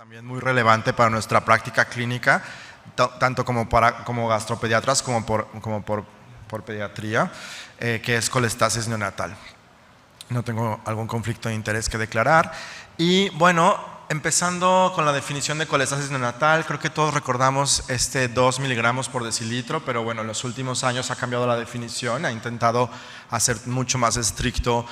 también muy relevante para nuestra práctica clínica, tanto como gastropediatras como por pediatría, que es colestasis neonatal. No tengo algún conflicto de interés que declarar. Y bueno, empezando con la definición de colestasis neonatal, creo que todos recordamos 2 miligramos por decilitro, pero bueno, en los últimos años ha cambiado la definición, ha intentado hacer mucho más estricto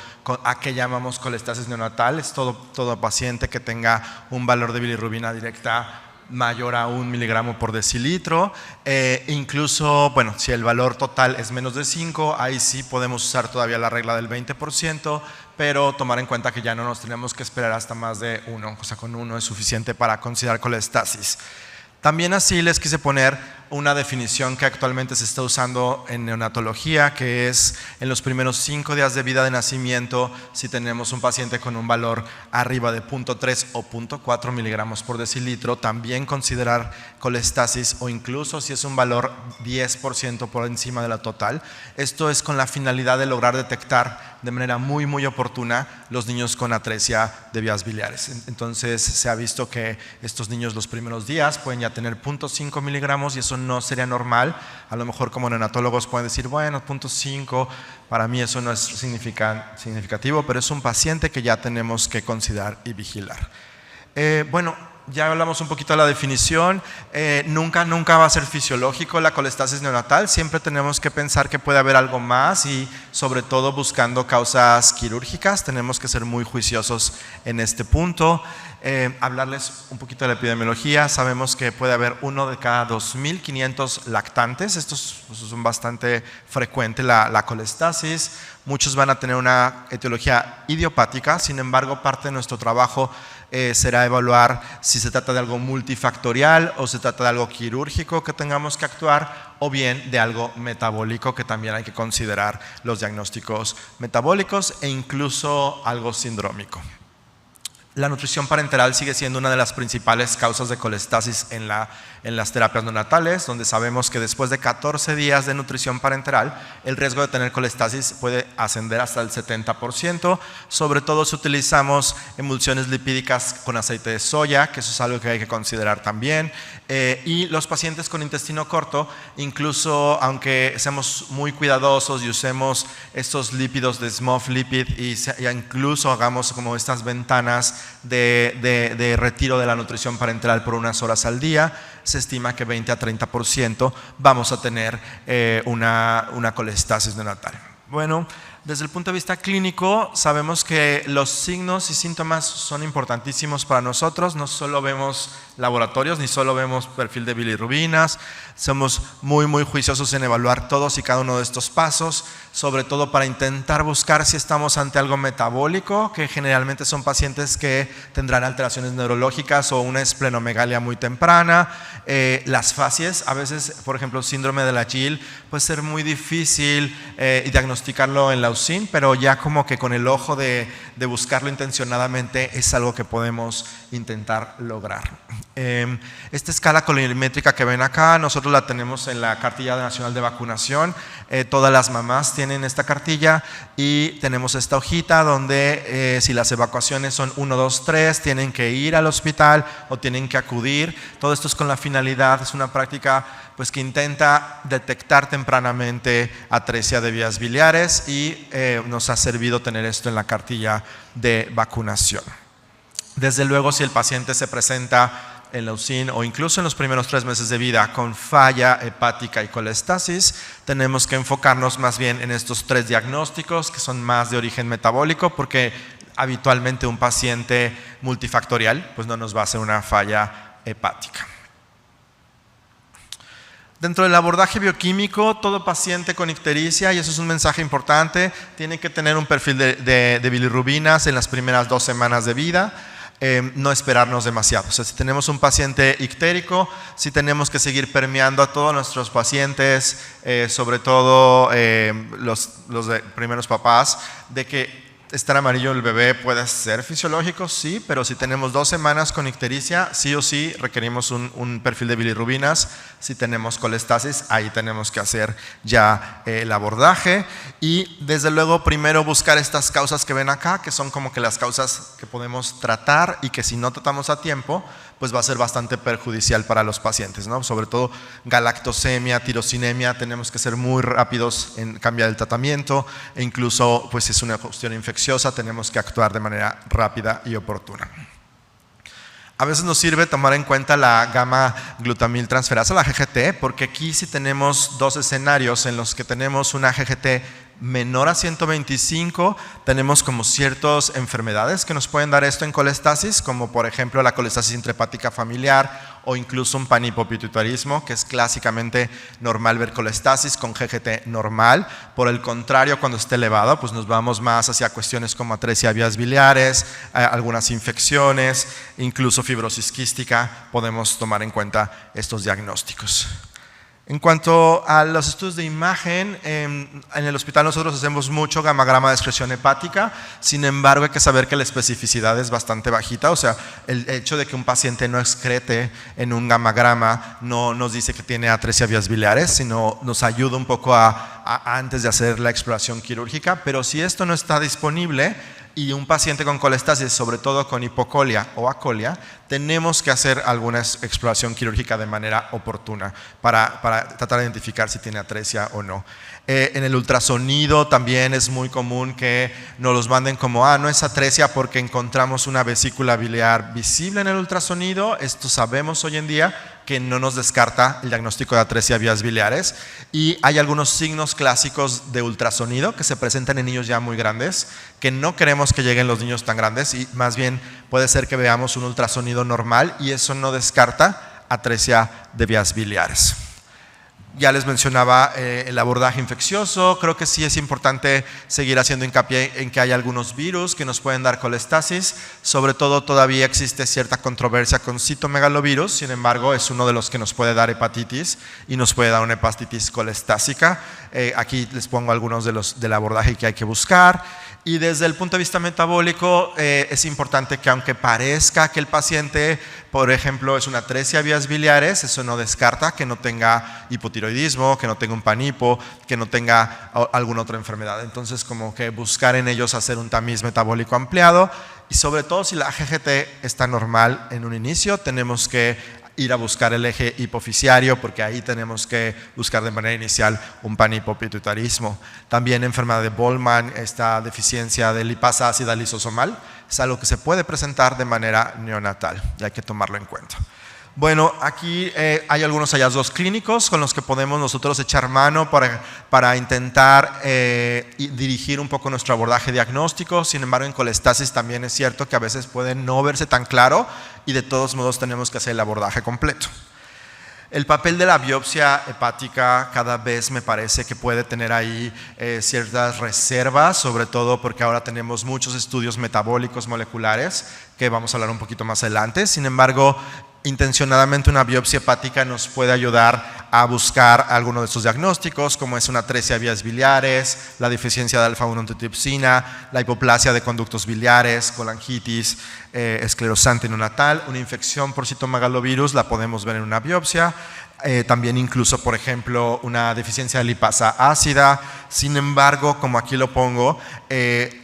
a qué llamamos colestasis neonatal. Es todo paciente que tenga un valor de bilirrubina directa mayor a 1 miligramo por decilitro, incluso, bueno, si el valor total es menos de 5, ahí sí podemos usar todavía la regla del 20%, pero tomar en cuenta que ya no nos tenemos que esperar hasta más de 1, o sea, con 1 es suficiente para considerar colestasis. También así les quise poner una definición que actualmente se está usando en neonatología, que es en los primeros 5 días de vida de nacimiento, si tenemos un paciente con un valor arriba de 0.3 o 0.4 miligramos por decilitro, también considerar colestasis, o incluso si es un valor 10% por encima de la total. Esto es con la finalidad de lograr detectar de manera muy oportuna los niños con atresia de vías biliares. Entonces se ha visto que estos niños los primeros días pueden ya tener 0.5 miligramos y eso no sería normal. A lo mejor como neonatólogos pueden decir, bueno, 0.5, para mí eso no es significativo, pero es un paciente que ya tenemos que considerar y vigilar. Bueno, ya hablamos un poquito de la definición. Nunca va a ser fisiológico la colestasis neonatal, siempre tenemos que pensar que puede haber algo más y sobre todo buscando causas quirúrgicas, tenemos que ser muy juiciosos en este punto. Hablarles un poquito de la epidemiología. Sabemos que puede haber 1 de cada 2.500 lactantes, esto es bastante frecuente la colestasis. Muchos van a tener una etiología idiopática, sin embargo parte de nuestro trabajo será evaluar si se trata de algo multifactorial o se trata de algo quirúrgico que tengamos que actuar, o bien de algo metabólico, que también hay que considerar los diagnósticos metabólicos e incluso algo sindrómico. La nutrición parenteral sigue siendo una de las principales causas de colestasis en las terapias neonatales, donde sabemos que después de 14 días de nutrición parenteral, el riesgo de tener colestasis puede ascender hasta el 70%. Sobre todo si utilizamos emulsiones lipídicas con aceite de soya, que eso es algo que hay que considerar también. Y los pacientes con intestino corto, incluso aunque seamos muy cuidadosos y usemos estos lípidos de SMOF lipid y incluso hagamos como estas ventanas de retiro de la nutrición parenteral por unas horas al día, se estima que 20 a 30% vamos a tener una colestasis neonatal. Bueno, desde el punto de vista clínico, sabemos que los signos y síntomas son importantísimos para nosotros. No solo vemos laboratorios, ni solo vemos perfil de bilirrubinas. Somos muy juiciosos en evaluar todos y cada uno de estos pasos, sobre todo para intentar buscar si estamos ante algo metabólico, que generalmente son pacientes que tendrán alteraciones neurológicas o una esplenomegalia muy temprana. Las facies, a veces, por ejemplo, síndrome de la Gill, puede ser muy difícil diagnosticarlo en la USIN, pero ya como que con el ojo de buscarlo intencionadamente es algo que podemos intentar lograr. Esta escala colorimétrica que ven acá, nosotros la tenemos en la cartilla nacional de vacunación. Todas las mamás tienen esta cartilla y tenemos esta hojita donde si las evacuaciones son 1, 2, 3, tienen que ir al hospital o tienen que acudir. Todo esto es con la finalidad, es una práctica pues que intenta detectar tempranamente atresia de vías biliares y nos ha servido tener esto en la cartilla de vacunación. Desde luego, si el paciente se presenta en la USIN o incluso en los primeros 3 meses de vida con falla hepática y colestasis, tenemos que enfocarnos más bien en estos 3 diagnósticos que son más de origen metabólico, porque habitualmente un paciente multifactorial pues no nos va a hacer una falla hepática. Dentro del abordaje bioquímico, todo paciente con ictericia, y eso es un mensaje importante, tiene que tener un perfil de bilirrubinas en las primeras 2 semanas de vida. No esperarnos demasiado. O sea, si tenemos un paciente ictérico, sí tenemos que seguir permeando a todos nuestros pacientes, sobre todo los de primeros papás, de que estar amarillo el bebé puede ser fisiológico, sí, pero si tenemos 2 semanas con ictericia, sí o sí requerimos un perfil de bilirrubinas. Si tenemos colestasis, ahí tenemos que hacer ya el abordaje. Y desde luego primero buscar estas causas que ven acá, que son como que las causas que podemos tratar y que si no tratamos a tiempo, pues va a ser bastante perjudicial para los pacientes, ¿no? Sobre todo galactosemia, tirosinemia, tenemos que ser muy rápidos en cambiar el tratamiento e incluso pues si es una cuestión infecciosa tenemos que actuar de manera rápida y oportuna. A veces nos sirve tomar en cuenta la gamma glutamil transferasa, la GGT, porque aquí sí tenemos 2 escenarios en los que tenemos una GGT menor a 125, tenemos como ciertas enfermedades que nos pueden dar esto en colestasis, como por ejemplo la colestasis intrahepática familiar o incluso un panhipopituitarismo, que es clásicamente normal ver colestasis con GGT normal. Por el contrario, cuando esté elevado, pues nos vamos más hacia cuestiones como atresia de vías biliares, algunas infecciones, incluso fibrosis quística, podemos tomar en cuenta estos diagnósticos. En cuanto a los estudios de imagen, en el hospital nosotros hacemos mucho gamagrama de excreción hepática, sin embargo hay que saber que la especificidad es bastante bajita, o sea, el hecho de que un paciente no excrete en un gamagrama no nos dice que tiene atresia de vías biliares, sino nos ayuda un poco antes de hacer la exploración quirúrgica, pero si esto no está disponible, y un paciente con colestasis, sobre todo con hipocolia o acolia, tenemos que hacer alguna exploración quirúrgica de manera oportuna para tratar de identificar si tiene atresia o no. En el ultrasonido también es muy común que nos los manden como, no es atresia porque encontramos una vesícula biliar visible en el ultrasonido. Esto sabemos hoy en día que no nos descarta el diagnóstico de atresia de vías biliares, y hay algunos signos clásicos de ultrasonido que se presentan en niños ya muy grandes, que no queremos que lleguen los niños tan grandes y más bien puede ser que veamos un ultrasonido normal y eso no descarta atresia de vías biliares. Ya les mencionaba el abordaje infeccioso, creo que sí es importante seguir haciendo hincapié en que hay algunos virus que nos pueden dar colestasis, sobre todo todavía existe cierta controversia con citomegalovirus, sin embargo es uno de los que nos puede dar hepatitis y nos puede dar una hepatitis colestásica. Aquí les pongo algunos del abordaje que hay que buscar. Y desde el punto de vista metabólico es importante que aunque parezca que el paciente, por ejemplo, es una atresia de vías biliares, eso no descarta que no tenga hipotiroidismo, que no tenga un panhipo, que no tenga alguna otra enfermedad. Entonces como que buscar en ellos hacer un tamiz metabólico ampliado y sobre todo si la GGT está normal en un inicio, tenemos que ir a buscar el eje hipofisiario porque ahí tenemos que buscar de manera inicial un panhipopituitarismo. También enfermedad de Bollmann, esta deficiencia de lipasa ácida lisosomal, es algo que se puede presentar de manera neonatal y hay que tomarlo en cuenta. Bueno, aquí hay algunos hallazgos clínicos con los que podemos nosotros echar mano para intentar dirigir un poco nuestro abordaje diagnóstico. Sin embargo, en colestasis también es cierto que a veces puede no verse tan claro y de todos modos tenemos que hacer el abordaje completo. El papel de la biopsia hepática cada vez me parece que puede tener ahí ciertas reservas, sobre todo porque ahora tenemos muchos estudios metabólicos moleculares que vamos a hablar un poquito más adelante. Sin embargo, intencionadamente una biopsia hepática nos puede ayudar a buscar alguno de estos diagnósticos, como es una atresia de vías biliares, la deficiencia de alfa-1-antiotripsina, la hipoplasia de conductos biliares, colangitis esclerosante neonatal, una infección por citomegalovirus la podemos ver en una biopsia. También incluso, por ejemplo, una deficiencia de lipasa ácida. Sin embargo, como aquí lo pongo,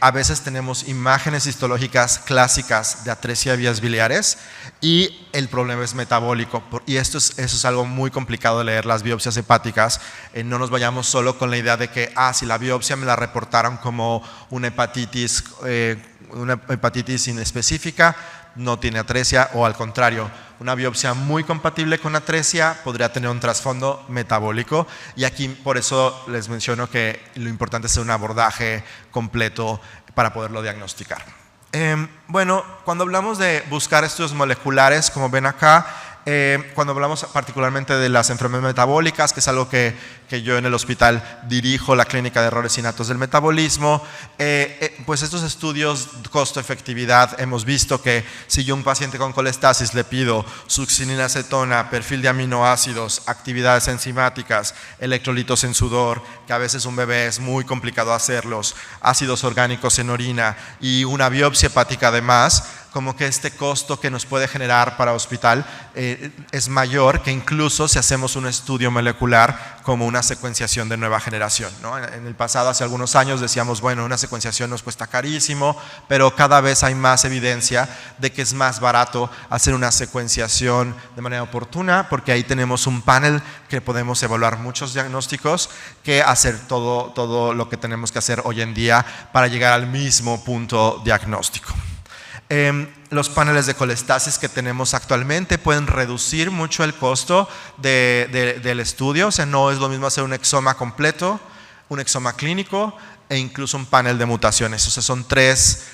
a veces tenemos imágenes histológicas clásicas de atresia de vías biliares y el problema es metabólico. Y eso es algo muy complicado de leer las biopsias hepáticas. No nos vayamos solo con la idea de que, si la biopsia me la reportaron como una hepatitis inespecífica, no tiene atresia, o al contrario, una biopsia muy compatible con atresia podría tener un trasfondo metabólico, y aquí por eso les menciono que lo importante es un abordaje completo para poderlo diagnosticar. Bueno, cuando hablamos de buscar estudios moleculares, como ven acá, cuando hablamos particularmente de las enfermedades metabólicas, que es algo que que yo en el hospital dirijo la clínica de errores innatos del metabolismo, pues estos estudios costo-efectividad hemos visto que si yo a un paciente con colestasis le pido succinila acetona, perfil de aminoácidos, actividades enzimáticas, electrolitos en sudor, que a veces un bebé es muy complicado hacerlos, ácidos orgánicos en orina y una biopsia hepática además, como que este costo que nos puede generar para hospital es mayor que incluso si hacemos un estudio molecular como una secuenciación de nueva generación, ¿no? En el pasado, hace algunos años, decíamos, bueno, una secuenciación nos cuesta carísimo, pero cada vez hay más evidencia de que es más barato hacer una secuenciación de manera oportuna, porque ahí tenemos un panel que podemos evaluar muchos diagnósticos, que hacer todo lo que tenemos que hacer hoy en día para llegar al mismo punto diagnóstico. Los paneles de colestasis que tenemos actualmente pueden reducir mucho el costo del estudio, o sea, no es lo mismo hacer un exoma completo, un exoma clínico e incluso un panel de mutaciones. O sea, son tres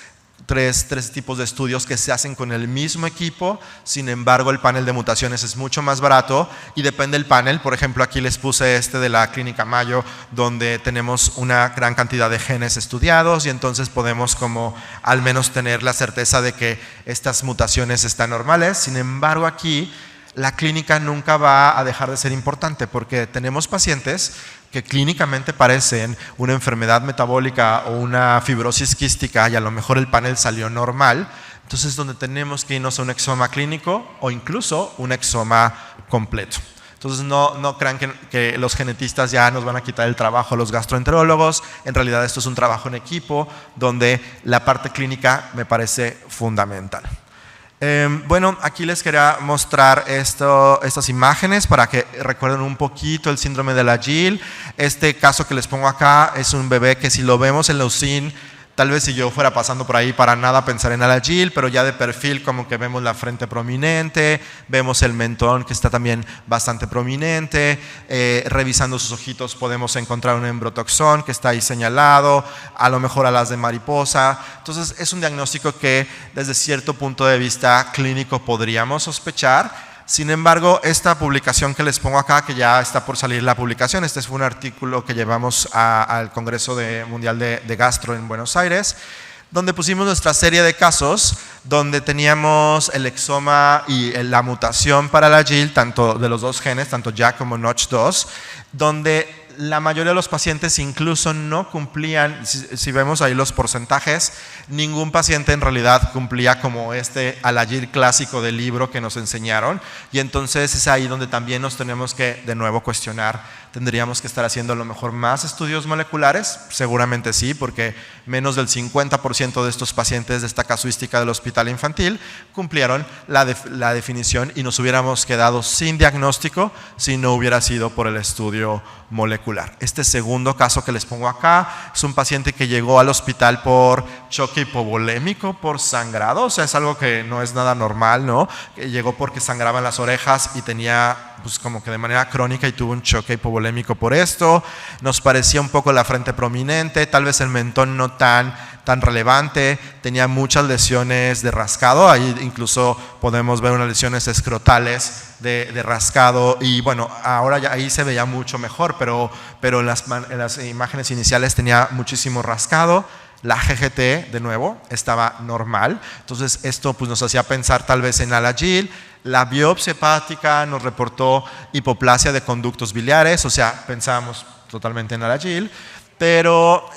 tipos de estudios que se hacen con el mismo equipo. Sin embargo, el panel de mutaciones es mucho más barato y depende del panel. Por ejemplo, aquí les puse este de la Clínica Mayo, donde tenemos una gran cantidad de genes estudiados y entonces podemos como al menos tener la certeza de que estas mutaciones están normales. Sin embargo, aquí la clínica nunca va a dejar de ser importante, porque tenemos pacientes que clínicamente parecen una enfermedad metabólica o una fibrosis quística y a lo mejor el panel salió normal. Entonces, donde tenemos que irnos a un exoma clínico o incluso un exoma completo. Entonces, no crean que los genetistas ya nos van a quitar el trabajo a los gastroenterólogos. En realidad, esto es un trabajo en equipo donde la parte clínica me parece fundamental. Bueno, aquí les quería mostrar estas imágenes para que recuerden un poquito el síndrome de la Gill. Este caso que les pongo acá es un bebé que, si lo vemos en la UCIN, tal vez si yo fuera pasando por ahí para nada pensar en la Gill, pero ya de perfil como que vemos la frente prominente, vemos el mentón que está también bastante prominente, revisando sus ojitos podemos encontrar un embrotoxón que está ahí señalado, a lo mejor alas de mariposa. Entonces es un diagnóstico que desde cierto punto de vista clínico podríamos sospechar. Sin embargo, esta publicación que les pongo acá, que ya está por salir la publicación, este fue un artículo que llevamos al Congreso Mundial de Gastro en Buenos Aires, donde pusimos nuestra serie de casos, donde teníamos el exoma y la mutación para la Gill, tanto de los dos genes, tanto JAK como Notch2, donde la mayoría de los pacientes incluso no cumplían, si vemos ahí los porcentajes, ningún paciente en realidad cumplía como Alagille clásico del libro que nos enseñaron, y entonces es ahí donde también nos tenemos que de nuevo cuestionar. ¿Tendríamos que estar haciendo a lo mejor más estudios moleculares? Seguramente sí, porque menos del 50% de estos pacientes de esta casuística del hospital infantil cumplieron la definición y nos hubiéramos quedado sin diagnóstico si no hubiera sido por el estudio molecular. Este segundo caso que les pongo acá es un paciente que llegó al hospital por choque hipovolémico, por sangrado, o sea, es algo que no es nada normal, ¿no? Que llegó porque sangraba en las orejas y tenía pues como que de manera crónica y tuvo un choque hipovolémico por esto. Nos parecía un poco la frente prominente, tal vez el mentón no tan relevante, tenía muchas lesiones de rascado, ahí incluso podemos ver unas lesiones escrotales de rascado, y bueno, ahora ya ahí se veía mucho mejor, pero en las imágenes iniciales tenía muchísimo rascado. La GGT, de nuevo, estaba normal, entonces esto pues nos hacía pensar tal vez en Alagille. La biopsia hepática nos reportó hipoplasia de conductos biliares, o sea, pensábamos totalmente en Alagille, pero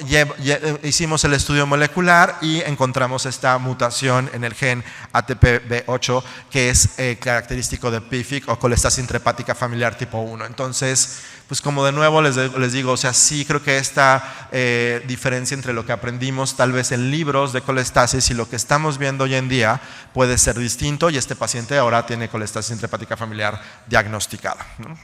hicimos el estudio molecular y encontramos esta mutación en el gen ATPB8, que es característico de PFIC o colestasis intrahepática familiar tipo 1. Entonces, pues como de nuevo les digo, o sea, sí creo que esta diferencia entre lo que aprendimos tal vez en libros de colestasis y lo que estamos viendo hoy en día puede ser distinto, y este paciente ahora tiene colestasis intrahepática familiar diagnosticada, ¿no?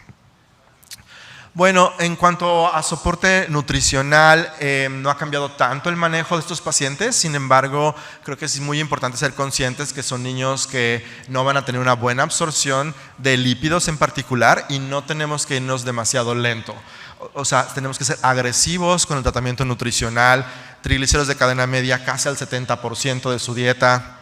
Bueno, en cuanto a soporte nutricional, no ha cambiado tanto el manejo de estos pacientes. Sin embargo, creo que es muy importante ser conscientes que son niños que no van a tener una buena absorción de lípidos en particular, y no tenemos que irnos demasiado lento. O sea, tenemos que ser agresivos con el tratamiento nutricional. Triglicéridos de cadena media casi al 70% de su dieta.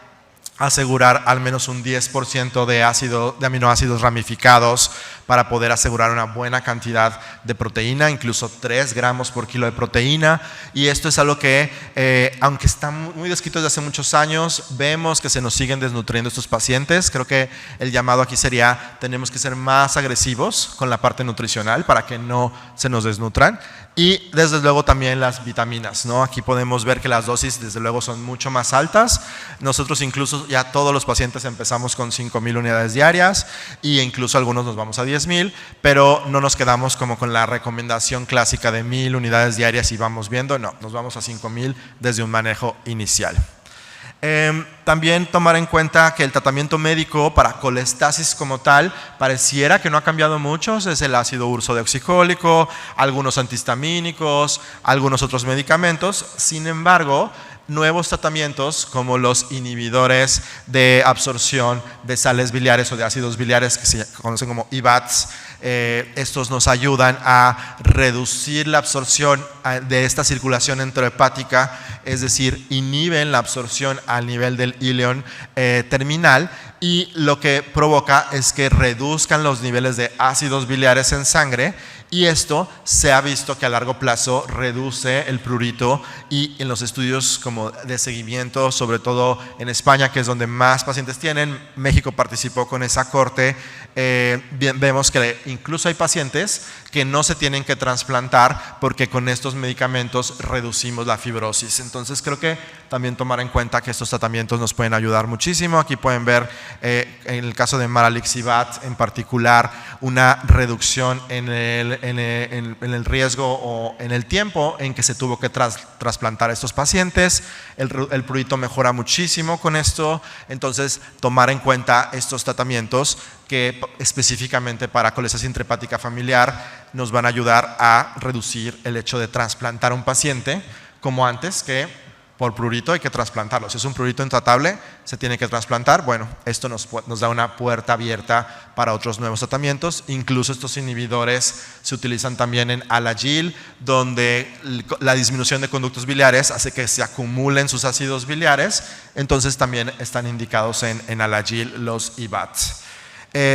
asegurar al menos un 10% de aminoácidos ramificados para poder asegurar una buena cantidad de proteína, incluso 3 gramos por kilo de proteína. Y esto es algo que, aunque está muy descrito desde hace muchos años, vemos que se nos siguen desnutriendo estos pacientes. Creo que el llamado aquí sería, tenemos que ser más agresivos con la parte nutricional para que no se nos desnutran. Y desde luego también las vitaminas, ¿no? Aquí podemos ver que las dosis desde luego son mucho más altas. Nosotros incluso ya todos los pacientes empezamos con 5,000 unidades diarias e incluso algunos nos vamos a 10,000, pero no nos quedamos como con la recomendación clásica de 1,000 unidades diarias y vamos viendo, no, nos vamos a 5,000 desde un manejo inicial. También tomar en cuenta que el tratamiento médico para colestasis como tal pareciera que no ha cambiado mucho, es el ácido ursodeoxicólico, algunos antihistamínicos, algunos otros medicamentos. Sin embargo, nuevos tratamientos como los inhibidores de absorción de sales biliares o de ácidos biliares que se conocen como IBATs, estos nos ayudan a reducir la absorción de esta circulación enterohepática, es decir, inhiben la absorción al nivel del íleon terminal, y lo que provoca es que reduzcan los niveles de ácidos biliares en sangre, y esto se ha visto que a largo plazo reduce el prurito, y en los estudios como de seguimiento, sobre todo en España, que es donde más pacientes tienen, México participó con esa corte, vemos que incluso hay pacientes que no se tienen que trasplantar porque con estos medicamentos reducimos la fibrosis. Entonces creo que también tomar en cuenta que estos tratamientos nos pueden ayudar muchísimo. Aquí pueden ver en el caso de Maralixibat en particular una reducción en el riesgo o en el tiempo en que se tuvo que trasplantar a estos pacientes. El prurito mejora muchísimo con esto, entonces tomar en cuenta estos tratamientos que específicamente para colestasis intrahepática familiar nos van a ayudar a reducir el hecho de trasplantar a un paciente, como antes que por prurito hay que trasplantarlo. Si es un prurito intratable, se tiene que trasplantar. Bueno, esto nos da una puerta abierta para otros nuevos tratamientos. Incluso estos inhibidores se utilizan también en Alagille, donde la disminución de conductos biliares hace que se acumulen sus ácidos biliares. Entonces también están indicados en Alagille los IBATs.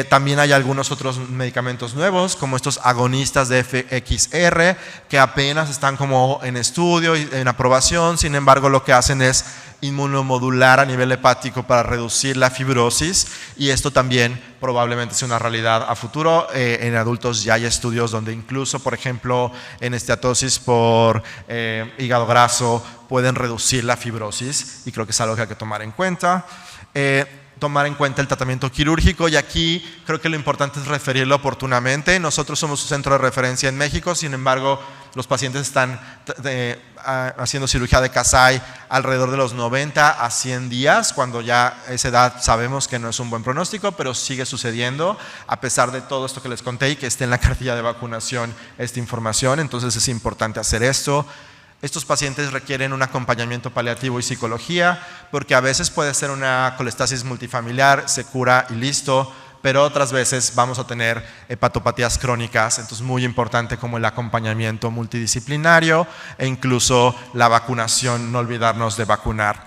También hay algunos otros medicamentos nuevos, como estos agonistas de FXR, que apenas están como en estudio y en aprobación. Sin embargo, lo que hacen es inmunomodular a nivel hepático para reducir la fibrosis, y esto también probablemente sea una realidad a futuro. En adultos ya hay estudios donde incluso, por ejemplo, en esteatosis por hígado graso pueden reducir la fibrosis, y creo que es algo que hay que tomar en cuenta. Tomar en cuenta el tratamiento quirúrgico, y aquí creo que lo importante es referirlo oportunamente. Nosotros somos un centro de referencia en México, sin embargo los pacientes están haciendo cirugía de Kasai alrededor de los 90 a 100 días, cuando ya a esa edad sabemos que no es un buen pronóstico, pero sigue sucediendo a pesar de todo esto que les conté y que esté en la cartilla de vacunación esta información. Entonces es importante hacer esto. Estos pacientes requieren un acompañamiento paliativo y psicología, porque a veces puede ser una colestasis multifamiliar, se cura y listo, pero otras veces vamos a tener hepatopatías crónicas. Entonces muy importante como el acompañamiento multidisciplinario e incluso la vacunación, no olvidarnos de vacunar.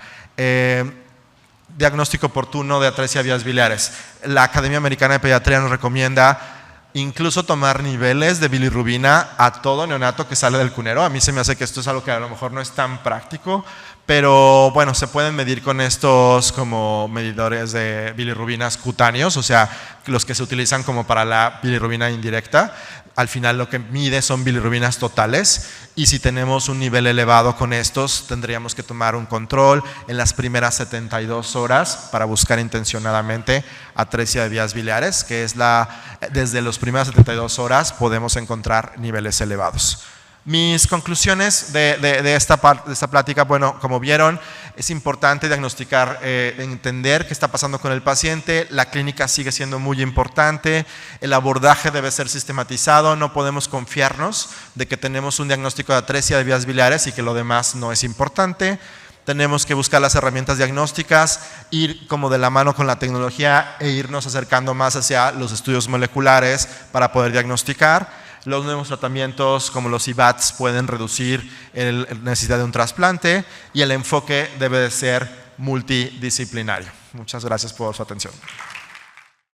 Diagnóstico oportuno de atresia de vías biliares. La Academia Americana de Pediatría nos recomienda incluso tomar niveles de bilirrubina a todo neonato que sale del cunero. A mí se me hace que esto es algo que a lo mejor no es tan práctico, pero bueno, se pueden medir con estos como medidores de bilirrubinas cutáneos, o sea, los que se utilizan como para la bilirrubina indirecta. Al final lo que mide son bilirrubinas totales, y si tenemos un nivel elevado con estos, tendríamos que tomar un control en las primeras 72 horas para buscar intencionadamente atresia de vías biliares, que es desde las primeras 72 horas podemos encontrar niveles elevados. Mis conclusiones de esta plática, bueno, como vieron, es importante diagnosticar, entender qué está pasando con el paciente. La clínica sigue siendo muy importante, el abordaje debe ser sistematizado, no podemos confiarnos de que tenemos un diagnóstico de atresia de vías biliares y que lo demás no es importante. Tenemos que buscar las herramientas diagnósticas, ir como de la mano con la tecnología e irnos acercando más hacia los estudios moleculares para poder diagnosticar. Los nuevos tratamientos como los IBATs pueden reducir la necesidad de un trasplante, y el enfoque debe de ser multidisciplinario. Muchas gracias por su atención.